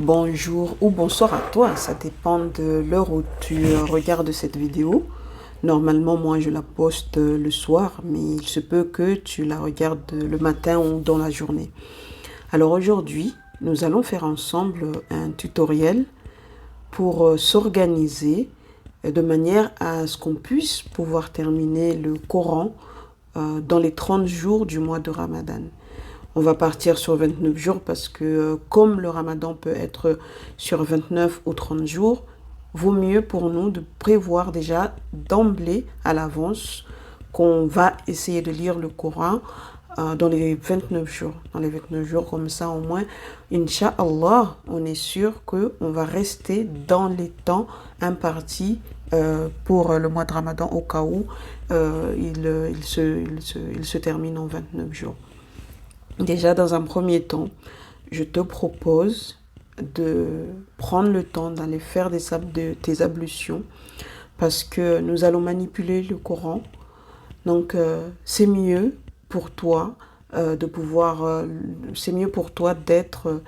Bonjour ou bonsoir à toi, ça dépend de l'heure où tu regardes cette vidéo. Normalement, moi, je la poste le soir, mais il se peut que tu la regardes le matin ou dans la journée. Alors aujourd'hui, nous allons faire ensemble un tutoriel pour s'organiser de manière à ce qu'on puisse pouvoir terminer le Coran dans les 30 jours du mois de Ramadan. On va partir sur 29 jours parce que comme le Ramadan peut être sur 29 ou 30 jours, vaut mieux pour nous de prévoir déjà d'emblée à l'avance qu'on va essayer de lire le Coran dans les 29 jours. Dans les 29 jours, comme ça au moins, Inch'Allah, on est sûr qu'on va rester dans les temps impartis pour le mois de Ramadan au cas où il se termine en 29 jours. Déjà, dans un premier temps, je te propose de prendre le temps d'aller faire tes ablutions parce que nous allons manipuler le Coran. Donc, c'est mieux pour toi c'est mieux pour toi d'être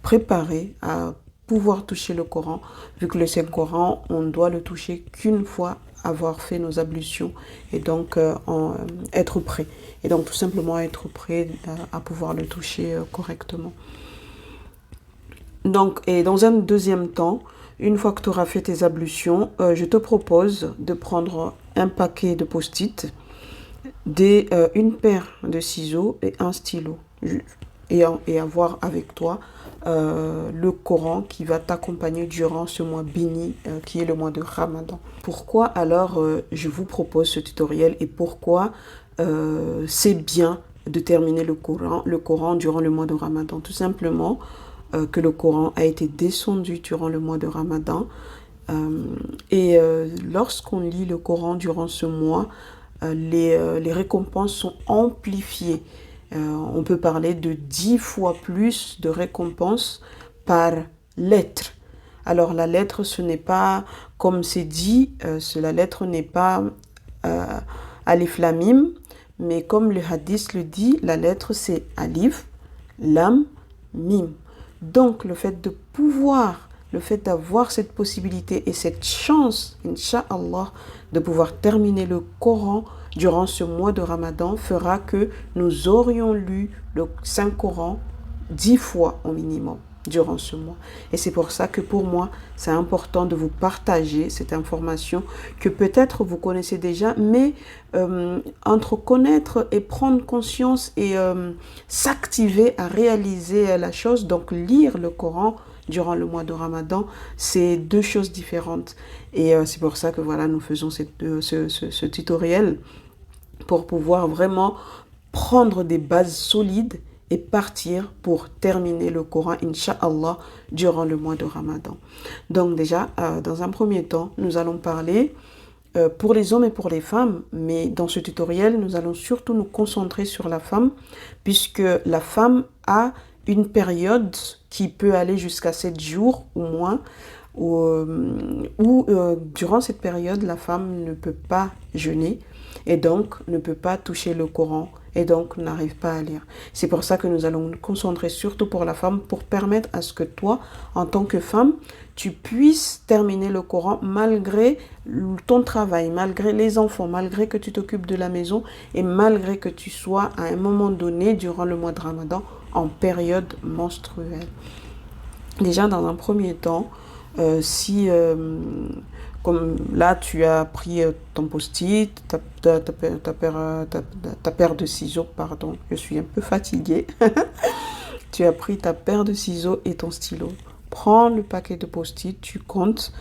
préparé à pouvoir toucher le Coran, vu que le Saint-Coran, on doit le toucher qu'une fois avoir fait nos ablutions et donc être prêt. Et donc tout simplement être prêt à pouvoir le toucher correctement. Donc, et dans un deuxième temps, une fois que tu auras fait tes ablutions, je te propose de prendre un paquet de post-it, une paire de ciseaux et un stylo. Et avoir avec toi le Coran qui va t'accompagner durant ce mois béni qui est le mois de Ramadan. Pourquoi alors je vous propose ce tutoriel et pourquoi c'est bien de terminer le Coran durant le mois de Ramadan? Tout simplement que le Coran a été descendu durant le mois de Ramadan et lorsqu'on lit le Coran durant ce mois, les récompenses sont amplifiées. On peut parler de 10 fois plus de récompenses par lettre. Alors la lettre, ce n'est pas, comme c'est dit, la lettre n'est pas alif lam mim, mais comme le hadith le dit, la lettre c'est alif, lam, mim. Donc le fait d'avoir cette possibilité et cette chance, Inch'Allah, de pouvoir terminer le Coran durant ce mois de Ramadan fera que nous aurions lu le Saint-Coran 10 fois au minimum durant ce mois. Et c'est pour ça que pour moi, c'est important de vous partager cette information que peut-être vous connaissez déjà, mais entre connaître et prendre conscience et s'activer à réaliser la chose, donc lire le Coran durant le mois de Ramadan, c'est deux choses différentes. Et c'est pour ça que voilà, nous faisons ce tutoriel pour pouvoir vraiment prendre des bases solides et partir pour terminer le Coran, Inch'Allah, durant le mois de Ramadan. Donc déjà, dans un premier temps, nous allons parler pour les hommes et pour les femmes, mais dans ce tutoriel, nous allons surtout nous concentrer sur la femme, puisque la femme a une période qui peut aller jusqu'à 7 jours ou moins, où durant cette période, la femme ne peut pas jeûner et donc ne peut pas toucher le Coran et donc n'arrive pas à lire. C'est pour ça que nous allons nous concentrer surtout pour la femme pour permettre à ce que toi, en tant que femme, tu puisses terminer le Coran malgré ton travail, malgré les enfants, malgré que tu t'occupes de la maison et malgré que tu sois à un moment donné durant le mois de Ramadan en période menstruelle. Déjà, dans un premier temps, si comme là tu as pris ton post-it, ta paire de ciseaux, pardon, je suis un peu fatiguée. Tu as pris ta paire de ciseaux et ton stylo. Prends le paquet de post-it, tu comptes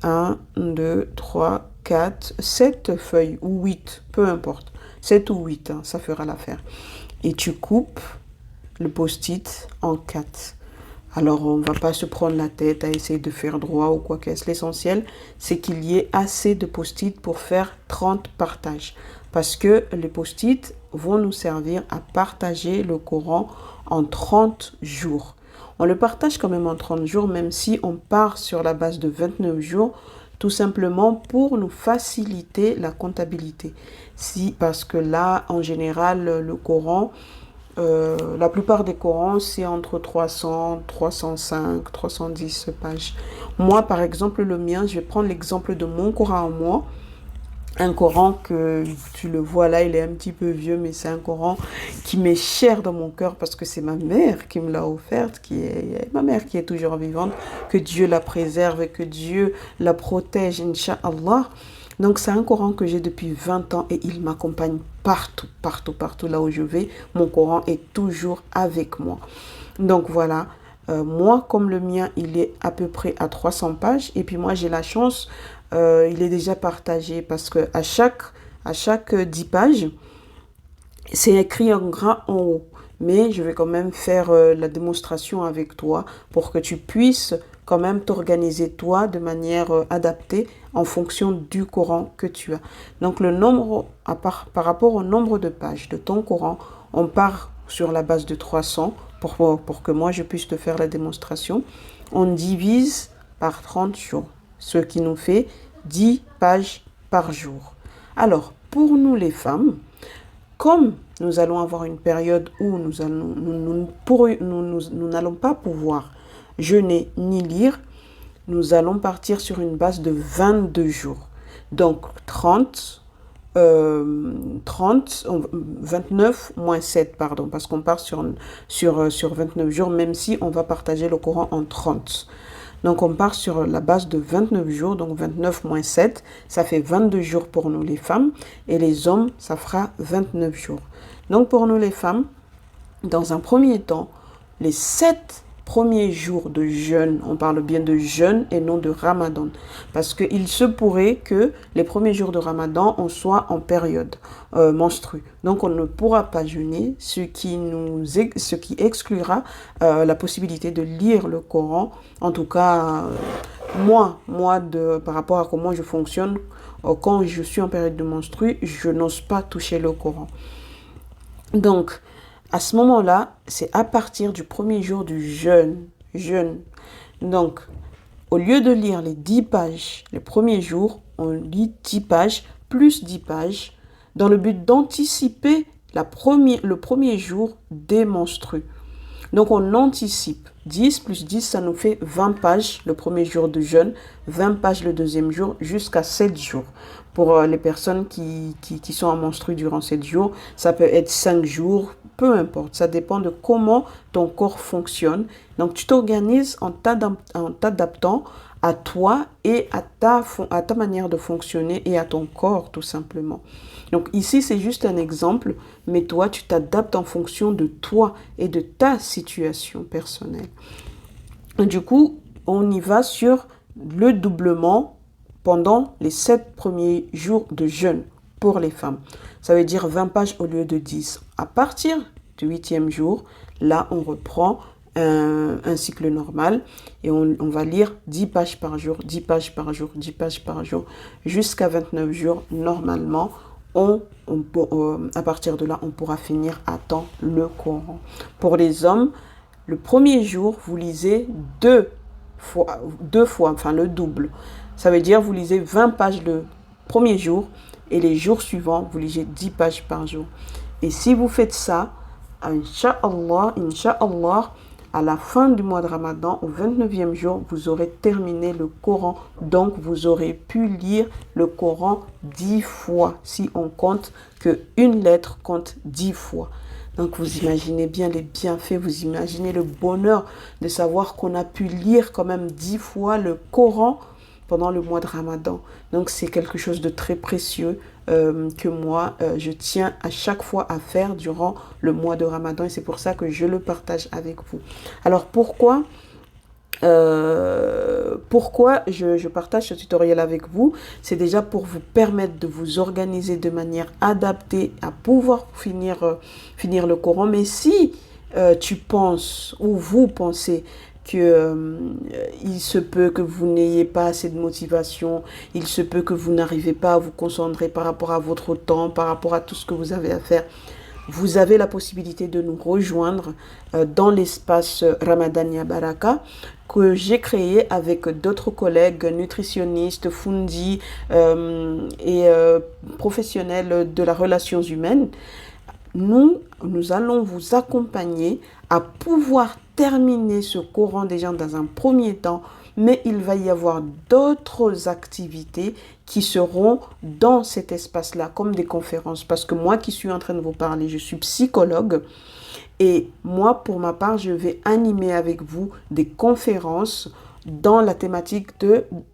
1, 2, 3, 4, 7 feuilles ou 8, peu importe. 7 ou 8, hein, ça fera l'affaire. Et tu coupes le post-it en 4. Alors, on ne va pas se prendre la tête à essayer de faire droit ou quoi qu'est-ce. L'essentiel, c'est qu'il y ait assez de post-it pour faire 30 partages. Parce que les post-it vont nous servir à partager le Coran en 30 jours. On le partage quand même en 30 jours, même si on part sur la base de 29 jours, tout simplement pour nous faciliter la comptabilité. Parce que là, en général, le Coran La plupart des Corans, c'est entre 300, 305, 310 pages. Moi, par exemple, le mien, je vais prendre l'exemple de mon Coran à moi. Un Coran que tu le vois là, il est un petit peu vieux, mais c'est un Coran qui m'est cher dans mon cœur parce que c'est ma mère qui me l'a offerte, ma mère qui est toujours vivante, que Dieu la préserve et que Dieu la protège, Inch'Allah. Donc c'est un Coran que j'ai depuis 20 ans et il m'accompagne partout, partout, partout là où je vais. Mon Coran est toujours avec moi. Donc voilà, moi comme le mien, il est à peu près à 300 pages et puis moi j'ai la chance, il est déjà partagé parce que à chaque 10 pages, c'est écrit en gras en haut. Mais je vais quand même faire la démonstration avec toi pour que tu puisses quand même t'organiser toi de manière adaptée en fonction du Coran que tu as. Donc le nombre, par rapport au nombre de pages de ton Coran, on part sur la base de 300 pour que moi je puisse te faire la démonstration. On divise par 30 jours, ce qui nous fait 10 pages par jour. Alors, pour nous les femmes, comme nous allons avoir une période où nous n'allons pas pouvoir jeûner ni lire, nous allons partir sur une base de 22 jours. Donc 29 moins 7, pardon, parce qu'on part sur 29 jours, même si on va partager le Coran en 30. Donc on part sur la base de 29 jours, donc 29 moins 7, ça fait 22 jours pour nous les femmes, et les hommes, ça fera 29 jours. Donc pour nous les femmes, dans un premier temps, les 7 premiers jours de jeûne, on parle bien de jeûne et non de Ramadan, parce qu'il se pourrait que les premiers jours de Ramadan, on soit en période menstrue. Donc on ne pourra pas jeûner, ce qui exclura la possibilité de lire le Coran. En tout cas, par rapport à comment je fonctionne, quand je suis en période de menstrue, je n'ose pas toucher le Coran. Donc, à ce moment-là, c'est à partir du premier jour du jeûne. Donc, au lieu de lire les 10 pages les premiers jours, on lit 10 pages plus 10 pages dans le but d'anticiper le premier jour des menstrues. Donc, on anticipe. 10 plus 10, ça nous fait 20 pages le premier jour de jeûne, 20 pages le deuxième jour, jusqu'à 7 jours. Pour les personnes qui sont en menstrues durant 7 jours, ça peut être 5 jours, peu importe. Ça dépend de comment ton corps fonctionne. Donc, tu t'organises en t'adaptant à toi et à ta manière de fonctionner et à ton corps, tout simplement. Donc, ici, c'est juste un exemple, mais toi, tu t'adaptes en fonction de toi et de ta situation personnelle. Et du coup, on y va sur le doublement pendant les 7 premiers jours de jeûne pour les femmes. Ça veut dire 20 pages au lieu de 10. À partir du 8e jour, là, on reprend un cycle normal et on va lire 10 pages par jour, 10 pages par jour, 10 pages par jour, jusqu'à 29 jours. Normalement, à partir de là, on pourra finir à temps le Coran. Pour les hommes, le premier jour, vous lisez deux fois, enfin le double. Ça veut dire vous lisez 20 pages le premier jour et les jours suivants, vous lisez 10 pages par jour. Et si vous faites ça, Inch'Allah, à la fin du mois de Ramadan, au 29e jour, vous aurez terminé le Coran. Donc, vous aurez pu lire le Coran 10 fois. Si on compte qu'une lettre compte 10 fois. Donc, vous imaginez bien les bienfaits, vous imaginez le bonheur de savoir qu'on a pu lire quand même 10 fois le Coran pendant le mois de Ramadan. Donc, c'est quelque chose de très précieux que moi, je tiens à chaque fois à faire durant le mois de Ramadan. Et c'est pour ça que je le partage avec vous. Alors, pourquoi je partage ce tutoriel avec vous? C'est déjà pour vous permettre de vous organiser de manière adaptée à pouvoir finir le Coran. Mais si tu penses ou vous pensez il se peut que vous n'ayez pas assez de motivation, il se peut que vous n'arrivez pas à vous concentrer par rapport à votre temps, par rapport à tout ce que vous avez à faire, vous avez la possibilité de nous rejoindre dans l'espace Ramadania Baraka que j'ai créé avec d'autres collègues nutritionnistes, Fundi et professionnels de la relations humaines, nous allons vous accompagner à pouvoir terminer ce Coran déjà dans un premier temps, mais il va y avoir d'autres activités qui seront dans cet espace-là, comme des conférences. Parce que moi qui suis en train de vous parler, je suis psychologue. Et moi, pour ma part, je vais animer avec vous des conférences dans la thématique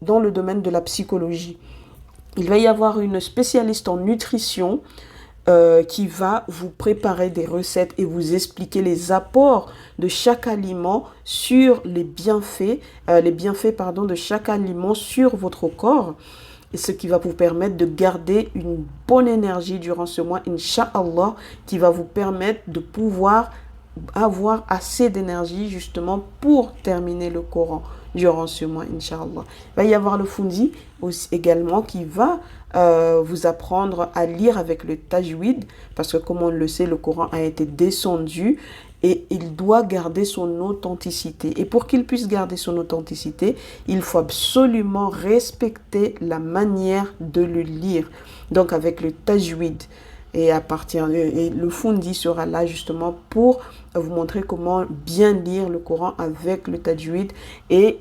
dans le domaine de la psychologie. Il va y avoir une spécialiste en nutrition qui va vous préparer des recettes et vous expliquer les apports de chaque aliment sur les bienfaits de chaque aliment sur votre corps. Et ce qui va vous permettre de garder une bonne énergie durant ce mois, Inch'Allah, qui va vous permettre de pouvoir avoir assez d'énergie justement pour terminer le Coran durant ce mois, Inch'Allah. Il va y avoir le Fundi aussi également qui va vous apprendre à lire avec le tajwid, parce que comme on le sait, le Coran a été descendu et il doit garder son authenticité. Et pour qu'il puisse garder son authenticité, il faut absolument respecter la manière de le lire. Donc avec le tajwid. Et le Fundi sera là justement pour vous montrer comment bien lire le Coran avec le tajwid. Et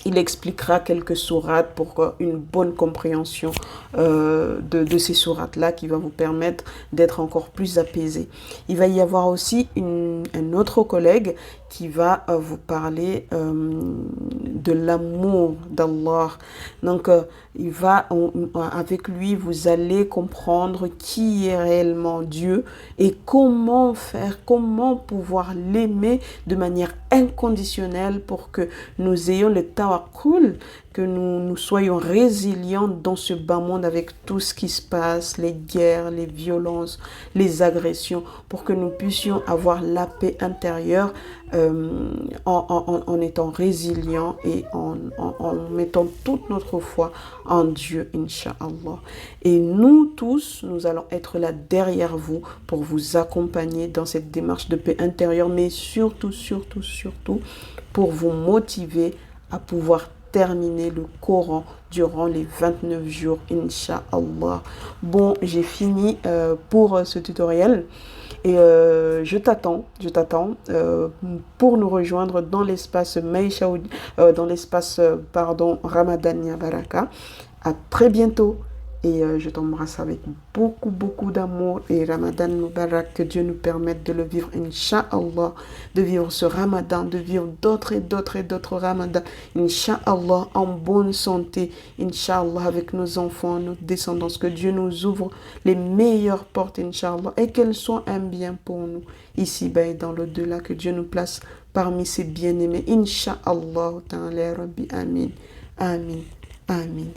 il expliquera quelques sourates pour une bonne compréhension de ces sourates-là qui va vous permettre d'être encore plus apaisé. Il va y avoir aussi un autre collègue qui va vous parler de l'amour d'Allah. Donc, avec lui, vous allez comprendre qui est réellement Dieu et comment pouvoir l'aimer de manière inconditionnelle pour que nous ayons le tawakkul, que nous soyons résilients dans ce bas monde avec tout ce qui se passe, les guerres, les violences, les agressions, pour que nous puissions avoir la paix intérieure en étant résilients et en mettant toute notre foi en Dieu, Inch'Allah. Et nous tous, nous allons être là derrière vous pour vous accompagner dans cette démarche de paix intérieure, mais surtout, pour vous motiver à pouvoir terminer le Coran durant les 29 jours, Inch'Allah. Bon, j'ai fini pour ce tutoriel. Et je t'attends pour nous rejoindre dans l'espace Ramadania Baraka. À très bientôt et je t'embrasse avec beaucoup d'amour et Ramadan Mubarak, que Dieu nous permette de le vivre, Inch'Allah, de vivre ce Ramadan, de vivre d'autres Ramadans, Inch'Allah, en bonne santé, Inch'Allah, avec nos enfants, nos descendants, que Dieu nous ouvre les meilleures portes, Inch'Allah, et qu'elles soient un bien pour nous, ici-bas et dans l'au-delà, que Dieu nous place parmi ses bien-aimés, Inch'Allah, ta'ala, Rabbi, Amin, Amin, Amin.